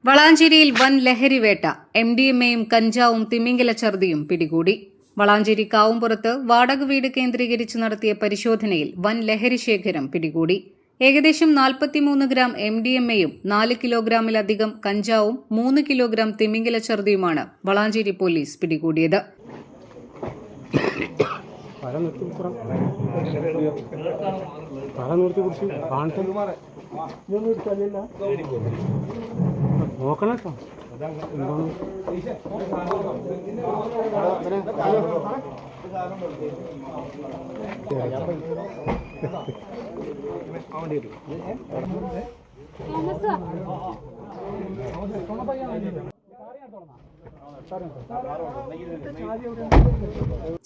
വളാഞ്ചേരിയിൽ വൻ ലഹരിവേട്ട. MDMA-യും കഞ്ചാവും തിമിംഗലച്ചർദിയും പിടികൂടി. വളാഞ്ചേരി കാവുംപുറത്ത് വാടക വീട് കേന്ദ്രീകരിച്ച് നടത്തിയ പരിശോധനയിൽ വൻ ലഹരി ശേഖരം പിടികൂടി. ഏകദേശം 43 ഗ്രാം MDMA-യും 4 കിലോഗ്രാമിലധികം കഞ്ചാവും 3 കിലോഗ്രാം തിമിംഗലച്ചർദിയുമാണ് വളാഞ്ചേരി പോലീസ് പിടികൂടിയത്.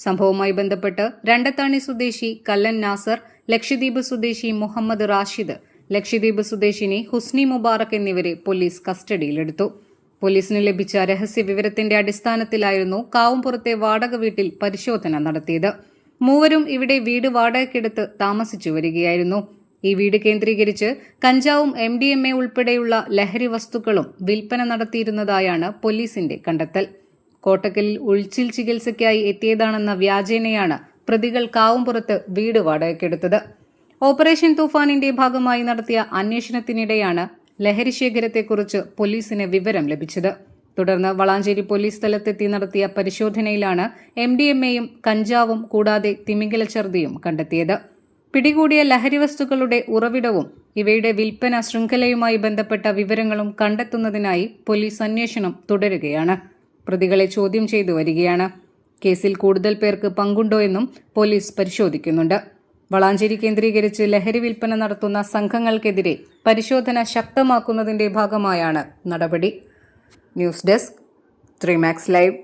സംഭവവുമായി ബന്ധപ്പെട്ട് രണ്ടത്താണി സ്വദേശി കല്ലൻ നാസർ, ലക്ഷദ്വീപ് സ്വദേശി മുഹമ്മദ് റാഷിദ്, ലക്ഷദ്വീപ് സ്വദേശിനി ഹുസ്നി മുബാറക് എന്നിവരെ പോലീസ് കസ്റ്റഡിയിലെടുത്തു. പോലീസിന് ലഭിച്ച രഹസ്യ വിവരത്തിന്റെ അടിസ്ഥാനത്തിലായിരുന്നു കാവുംപുറത്തെ വാടക വീട്ടിൽ പരിശോധന നടത്തിയത്. മൂവരും ഇവിടെ വീട് വാടകയ്ക്കെടുത്ത് താമസിച്ചു വരികയായിരുന്നു. ഈ വീട് കേന്ദ്രീകരിച്ച് കഞ്ചാവും MDMA ഉൾപ്പെടെയുള്ള ലഹരി വസ്തുക്കളും വിൽപ്പന നടത്തിയിരുന്നതായാണ് പോലീസിന്റെ കണ്ടെത്തൽ. കോട്ടക്കലിൽ ഉൾച്ചിൽ ചികിത്സയ്ക്കായി എത്തിയതാണെന്ന വ്യാജേനയാണ് പ്രതികൾ കാവുംപുറത്ത് വീട് വാടകയ്ക്കെടുത്തത്. ഓപ്പറേഷൻ തൂഫാനിന്റെ ഭാഗമായി നടത്തിയ അന്വേഷണത്തിനിടെയാണ് ലഹരി ശേഖരത്തെക്കുറിച്ച് പോലീസിന് വിവരം ലഭിച്ചത്. തുടർന്ന് വളാഞ്ചേരി പോലീസ് സ്ഥലത്തെത്തി നടത്തിയ പരിശോധനയിലാണ് MDMA-യും കഞ്ചാവും കൂടാതെ തിമിംഗലച്ചർദിയും കണ്ടെത്തിയത്. പിടികൂടിയ ലഹരി വസ്തുക്കളുടെ ഉറവിടവും ഇവയുടെ വിൽപ്പന ശൃംഖലയുമായി ബന്ധപ്പെട്ട വിവരങ്ങളും കണ്ടെത്തുന്നതിനായി പോലീസ് അന്വേഷണം തുടരുകയാണ്. പ്രതികളെ ചോദ്യം ചെയ്തു വരികയാണ്. കേസിൽ കൂടുതൽ പേർക്ക് പങ്കുണ്ടോ എന്നും പോലീസ് പരിശോധിക്കുന്നുണ്ട്. വളാഞ്ചേരി കേന്ദ്രീകരിച്ച് ലഹരി വിൽപ്പന നടത്തുന്ന സംഘങ്ങൾക്കെതിരെ പരിശോധന ശക്തമാക്കുന്നതിന്റെ ഭാഗമായാണ് നടപടി. News desk 3 Max Live.